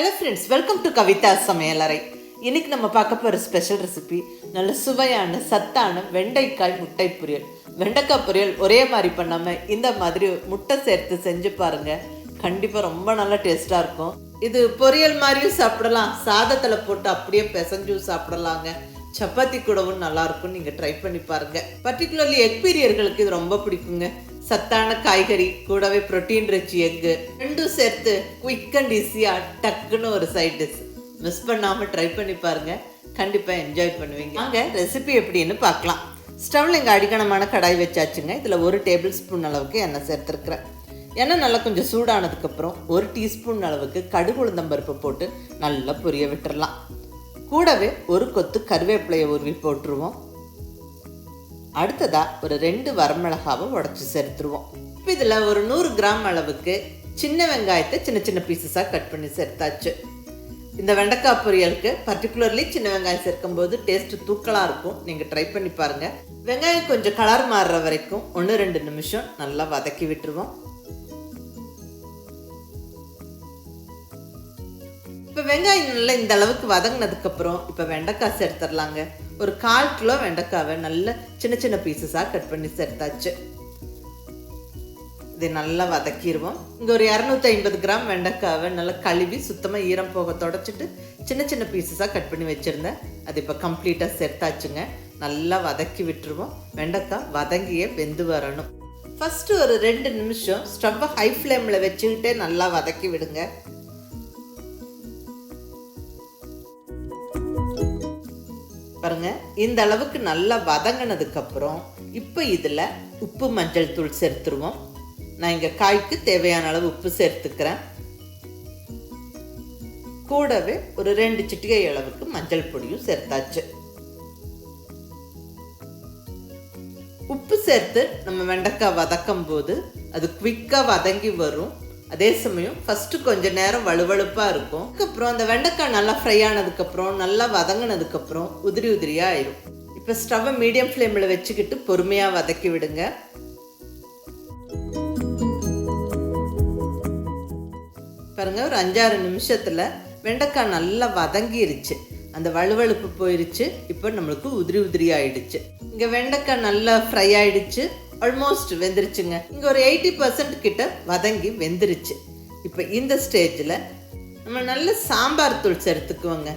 Hello friends, welcome to Kavitha சமையலறை. இன்னைக்கு நம்ம பார்க்க போகிற ஸ்பெஷல் ரெசிபி நல்ல சுவையான சத்தான வெண்டைக்காய் முட்டை பொரியல். வெண்டைக்காய் பொரியல் ஒரே மாதிரி பண்ணாமல் இந்த மாதிரி முட்டை சேர்த்து செஞ்சு பாருங்கள். கண்டிப்பாக ரொம்ப நல்லா டேஸ்ட்டாக இருக்கும். இது பொரியல் மாதிரியும் சாப்பிடலாம், சாதத்தில் போட்டு அப்படியே பிசைஞ்சும் சாப்பிடலாங்க. சப்பாத்தி கூடவும் நல்லாயிருக்கும். நீங்கள் ட்ரை பண்ணி பாருங்கள். பர்டிகுலர்லி எக் பீரியர்களுக்கு இது ரொம்ப பிடிக்குங்க. சத்தான காய்கறி கூடவே ப்ரோட்டீன் ரிச் எக்கு ரெண்டும் சேர்த்து குயிக் அண்ட் ஈஸியாக டக்குன்னு ஒரு சைட் டிஷ். மிஸ் பண்ணாமல் ட்ரை பண்ணி பாருங்கள், கண்டிப்பாக என்ஜாய் பண்ணுவீங்க. வாங்க ரெசிபி எப்படின்னு பார்க்கலாம். ஸ்டவ்வில் இங்கே அடிக்கணமான கடாய் வச்சாச்சுங்க. இதில் 1 டேபிள் ஸ்பூன் அளவுக்கு எண்ணெய் சேர்த்துருக்குறேன். எண்ணெய் நல்லா கொஞ்சம் சூடானதுக்கப்புறம் 1 டீஸ்பூன் அளவுக்கு கடுகு உளுந்தம்பருப்பு போட்டு நல்லா பொரிய விட்டுடலாம். கூடவே 1 கொத்து கருவேப்பிலையை உருவி போட்டுருவோம். அடுத்ததாக ஒரு 2 வரமிளகாவை உடச்சி சேர்த்துருவோம். இப்போ இதில் ஒரு 100 கிராம் அளவுக்கு சின்ன வெங்காயத்தை சின்ன சின்ன பீசஸாக கட் பண்ணி சேர்த்தாச்சு. இந்த வெண்டைக்காய் பொரியலுக்கு பர்டிகுலர்லி சின்ன வெங்காயம் சேர்க்கும்போது டேஸ்ட்டு தூக்கலாக இருக்கும். நீங்கள் ட்ரை பண்ணி பாருங்கள். வெங்காயம் கொஞ்சம் கலர் மாறுற வரைக்கும் 1-2 நிமிஷம் நல்லா வதக்கி விட்டுருவோம். இப்போ வெங்காயம் நல்லா இந்த அளவுக்கு வதங்கினதுக்கப்புறம் இப்போ வெண்டைக்காய் சேர்த்துடலாங்க. ஒரு 1/4 கிலோ வெண்டைக்காவை நல்ல சின்ன சின்ன பீசஸாக கட் பண்ணி சேர்த்தாச்சு. இதை நல்லா வதக்கிடுவோம். இங்கே ஒரு 250 கிராம் வெண்டைக்காவை நல்லா கழுவி சுத்தமாக ஈரம் போக தொடச்சிட்டு சின்ன சின்ன பீசஸாக கட் பண்ணி வச்சுருந்தேன். அது இப்போ கம்ப்ளீட்டாக சேர்த்தாச்சுங்க. நல்லா வதக்கி விட்டுருவோம். வெண்டைக்காய் வதங்கியே வெந்து வரணும். ஃபஸ்ட்டு ஒரு 2 நிமிஷம் ஸ்டவ்வை ஹை ஃப்ளேமில் வச்சுக்கிட்டே நல்லா வதக்கி விடுங்க. பாருங்க, இந்த அளவுக்கு நல்லா வதங்கினதுக்கு அப்புறம் இப்போ இதில் உப்பு மஞ்சள் தூள் சேர்த்துருவோம். நான் இங்கே காய்க்கு தேவையான அளவு உப்பு சேர்த்துக்கிறேன். கூடவே ஒரு 2 சிட்டிகை அளவுக்கு மஞ்சள் பொடியும் சேர்த்தாச்சு. உப்பு சேர்த்து நம்ம வெண்டைக்காய் வதக்கும் போது அது குவிக்காக வதங்கி வரும். அதே சமயம் ஃபஸ்ட்டு கொஞ்சம் நேரம் வலுவழுப்பாக இருக்கும். அதுக்கப்புறம் அந்த வெண்டைக்காய் நல்லா ஃப்ரை ஆனதுக்கப்புறம் நல்லா வதங்கினதுக்கப்புறம் உதிரி உதிரியாக ஆயிடும். இப்போ ஸ்டவ்வை மீடியம் ஃப்ளேமில் வச்சுக்கிட்டு பொறுமையாக வதக்கி விடுங்க. பாருங்கள், ஒரு 5-6 நிமிஷத்தில் வெண்டைக்காய் நல்லா வதங்கிருச்சு. அந்த வலுவழுப்பு போயிருச்சு. இப்போ நம்மளுக்கு உதிரி உதிரி ஆயிடுச்சு. இங்கே வெண்டைக்காய் நல்லா ஃப்ரை ஆயிடுச்சு. ஆல்மோஸ்ட் வெந்துருச்சுங்க. இங்கே ஒரு 80% கிட்ட வதங்கி வெந்துருச்சு. இப்போ இந்த ஸ்டேஜில் நம்ம நல்ல சாம்பார் தூள் சேர்த்துக்குவோங்க.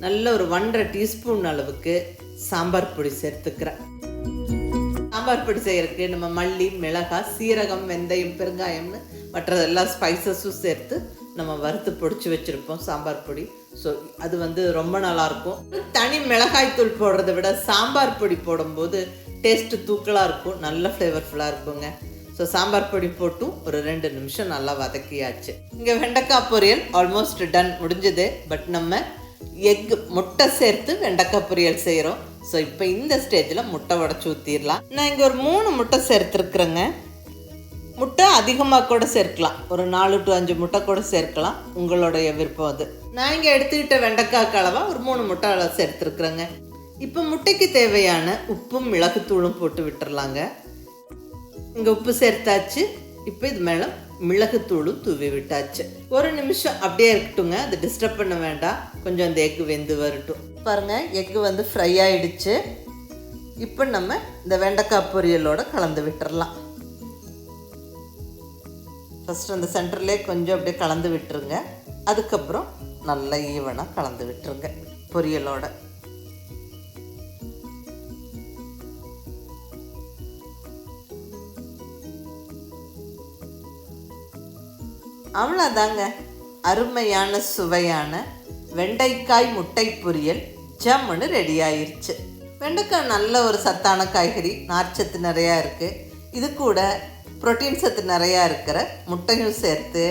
நல்ல ஒரு 1.5 டீஸ்பூன் அளவுக்கு சாம்பார் பொடி சேர்த்துக்கிறேன். சாம்பார் பொடி செய்யறதுக்கு நம்ம மல்லி, மிளகாய், சீரகம், வெந்தயம், பெருங்காயம்னு மற்ற எல்லா ஸ்பைசஸும் சேர்த்து நம்ம வறுத்து பொடிச்சு வச்சுருப்போம் சாம்பார் பொடி. ஸோ அது ரொம்ப நல்லாயிருக்கும். தனி மிளகாய் தூள் போடுறத விட சாம்பார் பொடி போடும்போது டேஸ்ட்டு தூக்கலாக இருக்கும், நல்ல ஃப்ளேவர்ஃபுல்லாக இருக்குங்க. ஸோ சாம்பார் பொடி போட்டும் ஒரு 2 நிமிஷம் நல்லா வதக்கியாச்சு. இங்கே வெண்டைக்காய் பொரியல் ஆல்மோஸ்ட் டன், முடிஞ்சது. பட் நம்ம முட்டை சேர்த்து வெண்டைக்காய் பொரியல் செய்கிறோம். ஸோ இப்போ இந்த ஸ்டேஜில் முட்டை உடச்சி ஊற்றிடலாம். நான் இங்கே ஒரு 3 முட்டை சேர்த்துருக்குறேங்க. முட்டை அதிகமாக கூட சேர்க்கலாம், ஒரு 4 to 5 முட்டை கூட சேர்க்கலாம், உங்களுடைய விருப்பம் அது. நான் இங்கே எடுத்துக்கிட்ட வெண்டைக்காய் கலவாக ஒரு 3 முட்டை அளவு சேர்த்துருக்குறேங்க. இப்போ முட்டைக்கு தேவையான உப்பும் மிளகுத்தூளும் போட்டு விட்டுறலாங்க. இங்கே உப்பு சேர்த்தாச்சு. இப்போ இது மேலே மிளகுத்தூளும் தூவி விட்டாச்சு. 1 நிமிஷம் அப்படியே இருக்கட்டுங்க, அது டிஸ்டர்ப் பண்ண வேண்டாம். கொஞ்சம் அந்த எக்கு வெந்து வரட்டும். பாருங்கள், எக்கு ஃப்ரை ஆகிடுச்சு. இப்போ நம்ம இந்த வெண்டைக்காய் பொரியலோடு கலந்து விட்டுறலாம். ஃபஸ்ட்டு அந்த சென்டர்லேயே கொஞ்சம் அப்படியே கலந்து விட்டுருங்க. அதுக்கப்புறம் நல்லா ஈவனாக கலந்து விட்டுருங்க பொரியலோட. அவ்வளோதாங்க, அருமையான சுவையான வெண்டைக்காய் முட்டை பொரியல் ஜம்முன்னு ரெடி ஆயிடுச்சு. வெண்டைக்காய் நல்ல ஒரு சத்தான காய்கறி, நார்ச்சத்து நிறையா இருக்குது. இது கூட புரோட்டீன் சத்து நிறையா இருக்கிற முட்டையும் சேர்த்து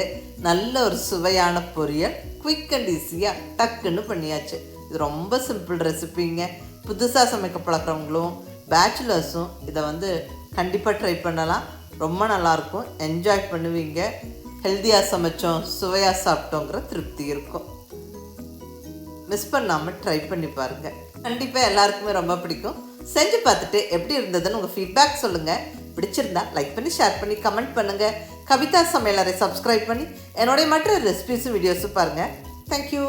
நல்ல ஒரு சுவையான பொரியல் குயிக் அண்ட் ஈஸியாக டக்குன்னு பண்ணியாச்சு. இது ரொம்ப சிம்பிள் ரெசிபிங்க. புதுசாக சமைக்க பழக்கிறவங்களும் பேச்சுலர்ஸும் இதை கண்டிப்பாக ட்ரை பண்ணலாம். ரொம்ப நல்லாயிருக்கும், என்ஜாய் பண்ணுவீங்க. ஹெல்த்தியாக சமைச்சோம், சுவையாக சாப்பிட்டோங்கிற திருப்தி இருக்கும். மிஸ் பண்ணாமல் ட்ரை பண்ணி பாருங்கள். கண்டிப்பாக எல்லாருக்குமே ரொம்ப பிடிக்கும். செஞ்சு பார்த்துட்டு எப்படி இருந்ததுன்னு உங்கள் ஃபீட்பேக் சொல்லுங்கள். பிடிச்சிருந்தா லைக் பண்ணி, ஷேர் பண்ணி, கமெண்ட் பண்ணுங்கள். கவிதா சமையலறை சப்ஸ்கிரைப் பண்ணி என்னுடைய மற்ற ரெசிபிஸும் வீடியோஸும் பாருங்கள். தேங்க்யூ.